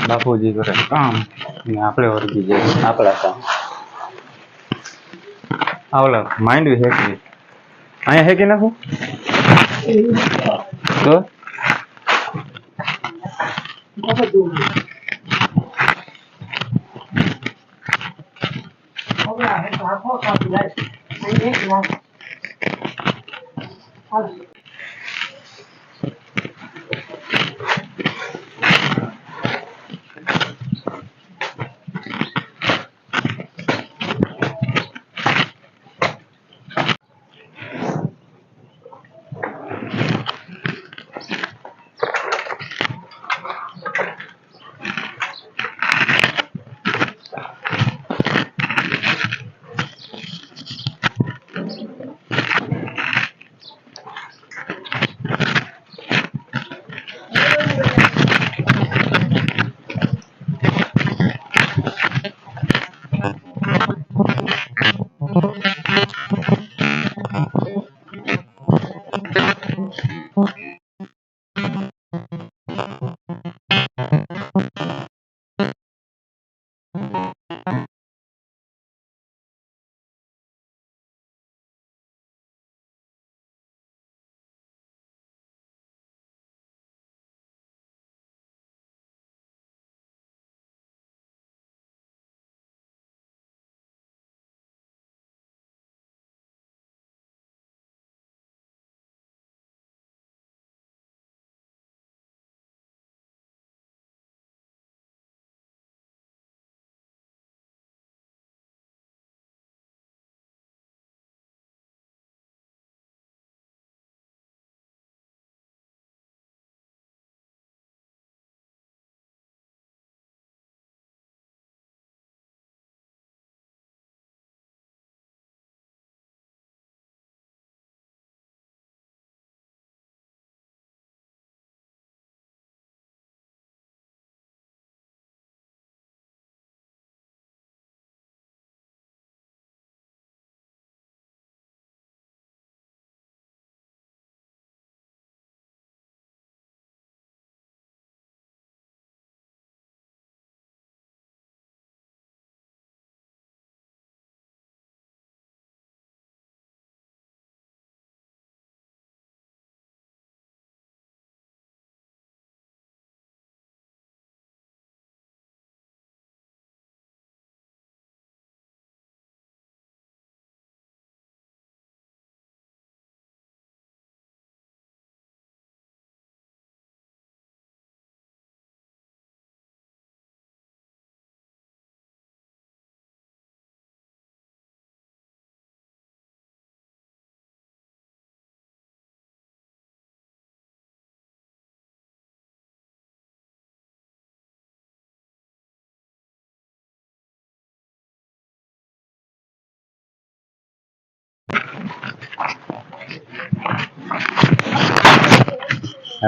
બાપુજી કરે કામ ને આપણે વર્ગી જાય આપણા કામ. ઓલા માંડવી હેકી અહીંયા હેકી નાખું તો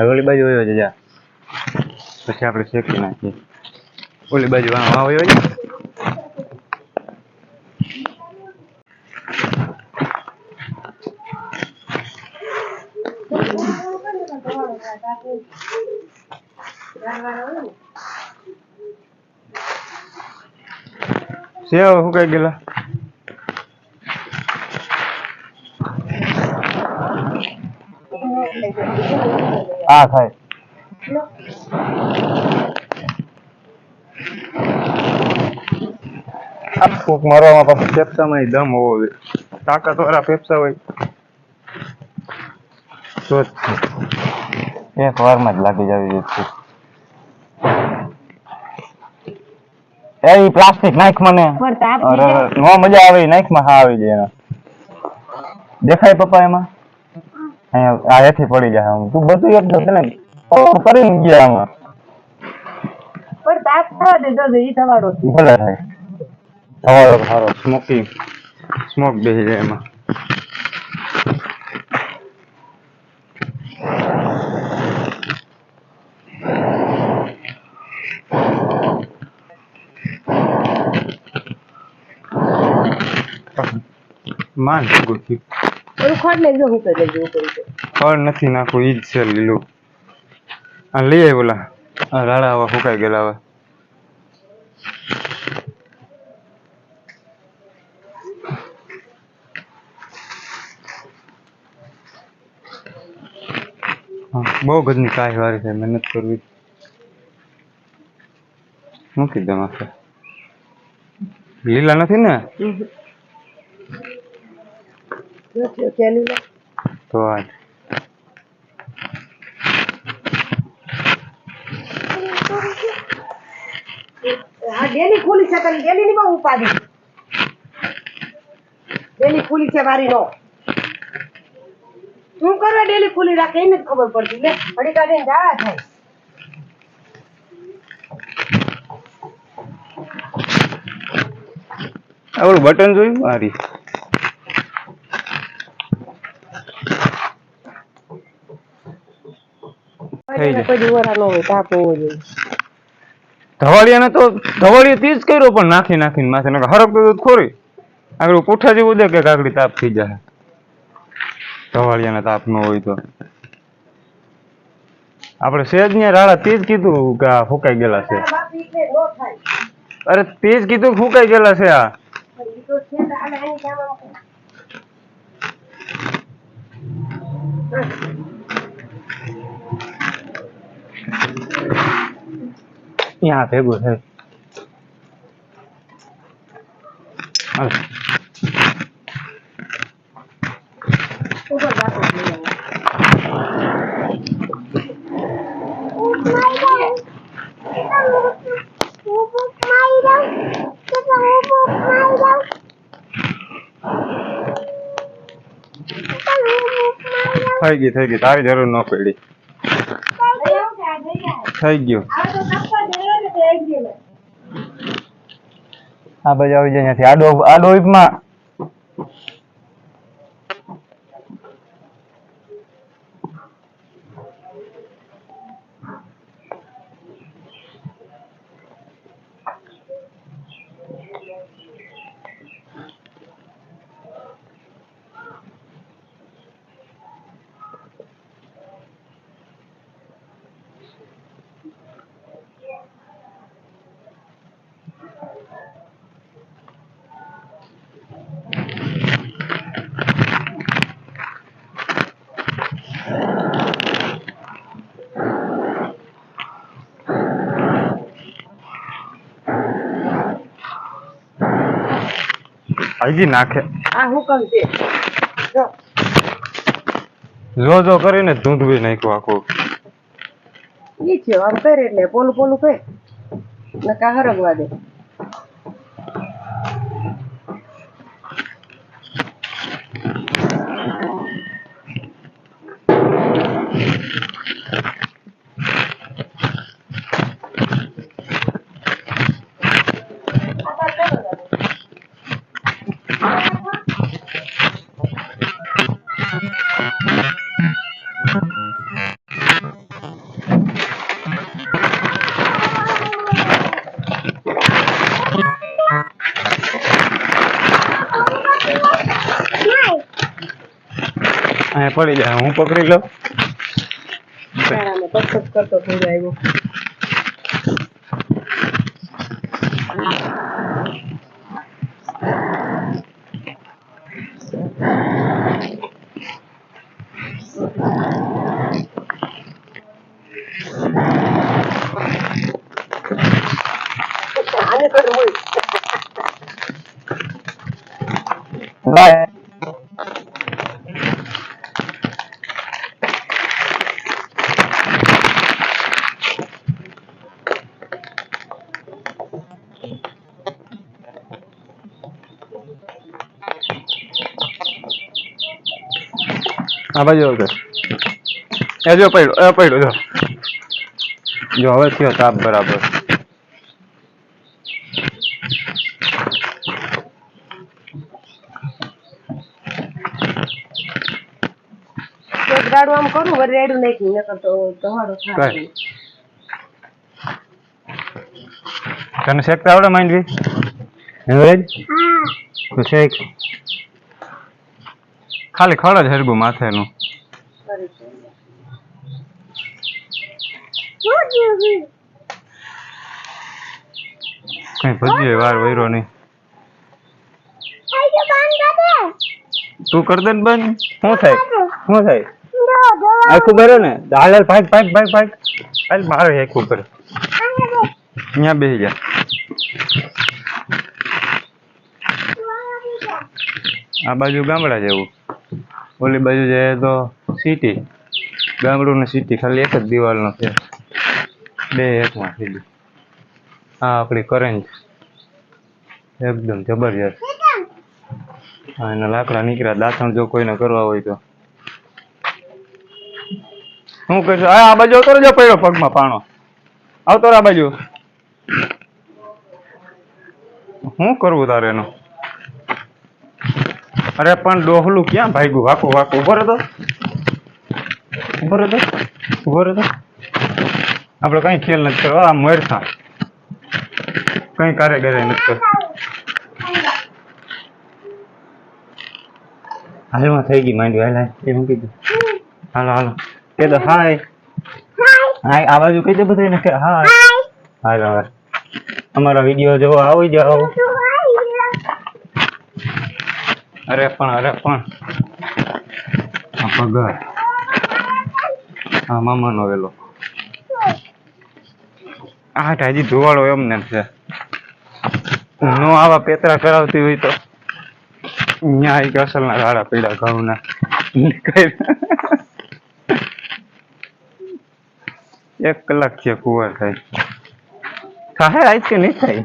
ઓલી બાજુ વયો જા પછી આપણે શેકી નાખીએ. ઓલી બાજુ હા વયો જા. સેવ શું કઈ ગયેલા હા થાય ફૂંક મારવામાં પાછું ફેફસામાં દમ હોવો જોઈએ. તાકાત વાળા ફેફસા હોય તો જ એક વારમાં જ લાગી જવી જોઈએ. એ પ્લાસ્ટિક નાખ મને નો મજા આવે નાખમાં હા આવી જાય એના દેખાય પપ્પા એમાં અહીંયા આ હેઠી પડી જાય. તું બધું એક ને કરીને ગયા આમાં પણ તાપ થવા દે તો ઈ તમારો ભલે થાય તમારો સારો સ્મોક બેસી જાય એમાં. માન ગુથી ઓલું ખડ લઈ જો હું કરી લેજો ખડ નથી નાખું ઈ જ છે લીલું આ લઈ આવી ઓલા રાડા આવા ફૂકાઈ ગયેલા હવે બહુ ઘરની કાંઈ વારી છે, મહેનત કરવી. મૂકી દે માથે. લીલા નથી ને? તો આ ડેલી ખુલી છે, તને ડેલી ની બહુ ઉપાડી. ડેલી ખુલી છે મારી નો. શું કરવા ડેલી ખુલી રાખે એને જ ખબર પડતી. લે ઘડી કાઢીને જાવા થાય. ઓલું બટન જોયું મારી? કોઈ દિવસ ન હોય તાપ હોવો જોઈએ. ધવાળિયાને તો ધવાળિયો તીજ કર્યો પણ નાખી નાખીને માથે હરક તો ખોરી આગળ પૂઠા જેવું દે કે કાકડી તાપ થઈ જાય. ધવાળિયાને તાપ ન હોય તો આપણે સેજ ને રાડા તેજ કીધું કે આ ફૂંકાઈ ગયેલા છે. અરે તેજ કીધું ફૂંકાઈ ગયેલા છે આ. ત્યાં ભેગું થાય. થઈ ગઈ તારી જરૂર ન પડી. થઈ ગયું. આ બાજુ આવી જાય ત્યાંથી આડો ઈપમાં. હજી નાખે. આ હુકમ છે. જો કરીને ધૂંધવી નાખ્યું આખું. ઈ છે આમ કરે એટલે પોલું પોલું કરે નકા હરગવા દે. પડી જાય હું પકડી લઉં. કરતો થઈ જાય. બાય. આ બાજુ આવશે. એ જો પડ્યો જો હવે થયો તાપ બરાબર. ગાડું આમ કરું વળી રેડું નાખી નકર તો તમારો થાય. તને શેકતા આવડે માંડવી? હેવરેજ? તો શેક. ખાલી ખડ જ હરગું માથેનું. કઈ ભજીએ વાર વૈરો નહીં. તું કર દે ને બંધ. શું થાય? આખું ભરે ને હાલ હાલ ભાગ ભાગ ભાગ ભાગ હાલ મારે આખું ભરે અહીંયા બેસી જા આ બાજુ ગામડા જેવું ઓલી બાજુ જાય તો સિટી ગામડું ને સિટી ખાલી એક જ દિવાલનો છે બે એકમાં સીધી હા આપણી કરંજ એકદમ જબરજસ્ત હા એના લાકડા નીકળ્યા દાંતણ જો કોઈને કરવા હોય તો શું કહેશો આ બાજુ આવતો રહેજો પડ્યો પગમાં પાણો આવતો આ બાજુ શું કરવું તારે એનું અરે પણ ડોહલું ક્યાં ભાગ્યું વાકો વાકો ઉભો રહેતો આપણે કઈ ખેલ નથી કરો આ મરતા કઈ કારીગરી નથી કરો હાલમાં થઈ ગઈ માંડવી હાલ એ હું કીધું હાલો હાલો કે તો હાય હાય આ બાજુ કહી દે બધાને કે હાય હાલો હવે અમારા વિડીયો જોવા આવી જાઓ અરે પણ આ પગાર હા મામાનો વેલો આ હજી ધોવાળો એમને છે નો આવા પેતરા કરાવતી હોય તો અહીંયા એક અસલના ગાળા પીડા ઘઉંના એક કલાક છે કુંવર થાય થાય આજ કે નહીં થાય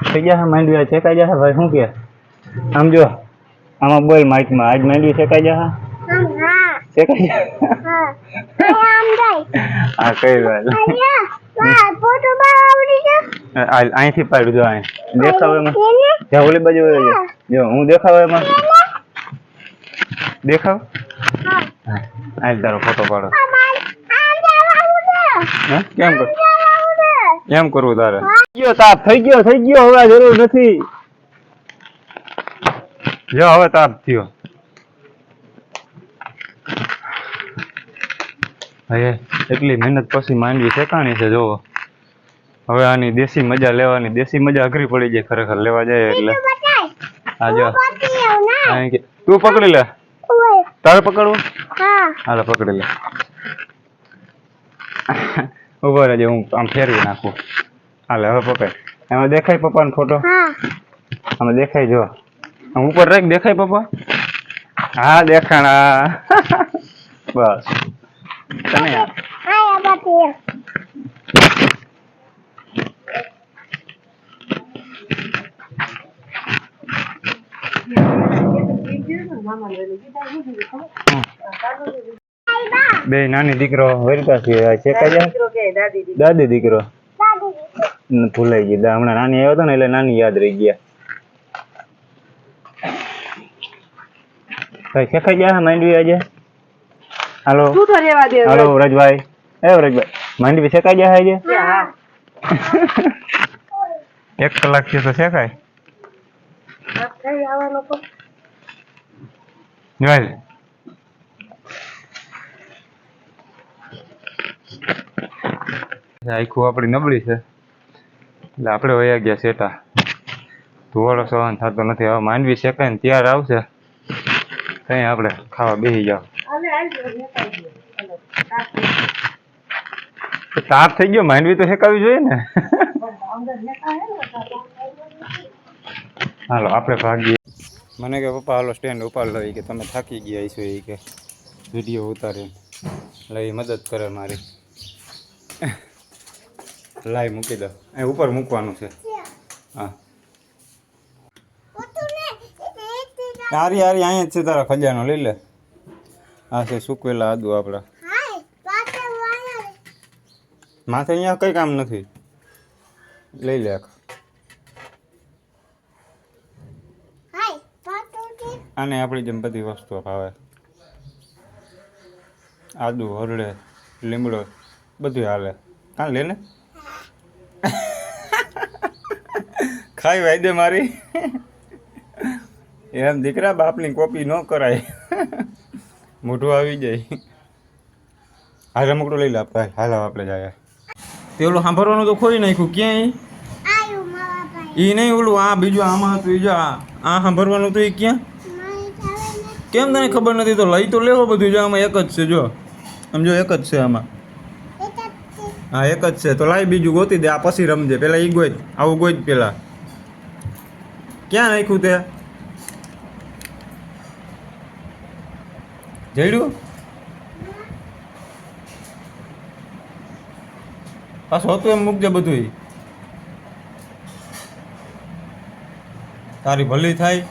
થઈ ગયા માંડવી શેકાઈ જશે ભાઈ શું કે આમ જો આમાં બોલ માઇકમાં આજ માંડવી શેકાઈ જશે શેકાઈ હા કઈ વાત અહીંથી પાડ્યું જો અહીં દેખાવ એમાં જ્યાં ઓલી બાજુ જો હું દેખાવ એમાં દેખાવ આ તારો ફોટો પાડો કેમ કર એમ કરવું તારે તાપ થઈ ગયો હવે જરૂર નથી જો હવે તાપ થયો હવે એટલી મહેનત પછી માંડવી શેકાણી છે જોવો હવે આની દેશી મજા લેવાની દેશી મજા અઘરી પડી જાય ખરેખર લેવા જાય એટલે હા જો તું પકડી લે તારે પકડવું હાલો પકડી લે ઉભો રહેજે હું આમ ફેરવી નાખું હાલે હવે પકડ એમાં દેખાય પપ્પાનો ફોટો આમાં દેખાય જો આમ ઉપર રાખ દેખાય પપ્પા હા દેખાણા બસ તને બે નાની દીકરો વરકા છે દાદી દીકરો ભૂલાઈ ગઈ હમણાં નાની આવ્યો હતો ને એટલે નાની યાદ રહી ગયા કઈ શેખાઈ ગયા માંડવી આજે હાલો હાલો વ્રજભાઈ વ્રજભાઈ માંડવી શેકાઈ ગયા આજે 1 કલાક થી તો શેકાય આખું આપડી નબળી છે એટલે આપણે વયા ગયા સેટા ધોવાળો સહન થતો નથી હવે માંડવી શેકાય ને ત્યાર આવશે કઈ આપણે ખાવા બેસી જાવ તાપ થઈ ગયો માંડવી તો શેકાવી જોઈએ ને હાલો આપણે ભાગીએ મને કે પપ્પા હાલો સ્ટેન્ડ ઉપાડ લો કે તમે થાકી ગયા છો એ કે વિડીયો ઉતારીને લઈ મદદ કરે મારી લાઈ મૂકી દો અહીં ઉપર મૂકવાનું છે હા હારી અહીંયા જ છે તારા ખજાનો લઈ લે આ છે સૂકવેલા આદુ આપણા માથે અહીંયા કઈ કામ નથી લઈ લે આને આપણી જેમ બધી વસ્તુઓ ભાવે આદુ હરડે લીમડો બધું હાલે કાં લે ને ખાઈ વાયદે મારી એમ દીકરા બાપની કોપી ન કરાય મોઢું આવી જાય હા રમકડું લઈ લે આપણે હાલ આપણે જાય તે ઓલું સાંભળવાનું તો ખોઈ નાખ્યું ક્યાંય ઈ નહીં ઓલું આ બીજું આમાં હતું ઈ જો આ ભરવાનું હતું એ ક્યાં કેમ તને ખબર નથી તો લઈ તો લેવો બધું જો આમાં એક જ છે જો આમ જો એક જ છે આમાં હા એક જ છે તો લાઈ બીજું ગોતી દે આ પછી રમજે પેલા ઈ ગોઈ આવું ગોઈ પેલા ક્યાં નાખ્યું તે જઈડ્યું પાછું હતું એમ મૂકજે બધું તારી ભલી થાય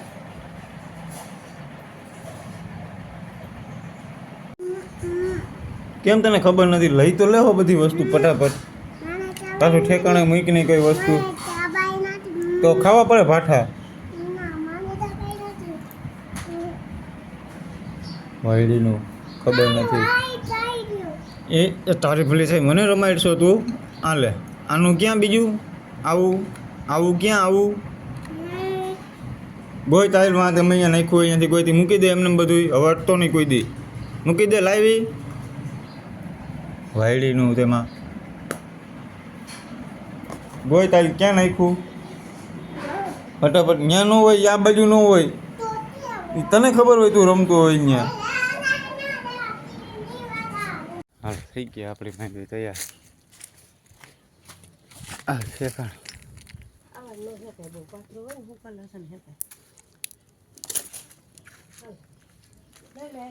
કેમ તને ખબર નથી લઈ તો લેવો બધી વસ્તુ ફટાફટ પાછું ઠેકાણે મૂકીને કઈ વસ્તુ તો ખાવા પડે ભાઠા વાયડીનું ખબર નથી એ તારી ભલી થાય મને રમાડશો તું આ લે આનું ક્યાં બીજું આવું આવું ક્યાં આવું ગોઈ તાઈલમાં તમે અહીંયા નાખ્યું અહીંયાથી ગોઈથી મૂકી દે એમને બધું હવે અટતો નહીં કોઈ દી મૂકી દે લાવી વાયડીનું તેમાં ગોઈ તાઈલ ક્યાં નાખ્યું ફટાફટ ત્યાં ન હોય આ બાજુ ન હોય તને ખબર હોય તું રમતો હોય અહીંયા હા થઈ ગયા આપણી માંડવી તૈયાર આ શેકાણ લે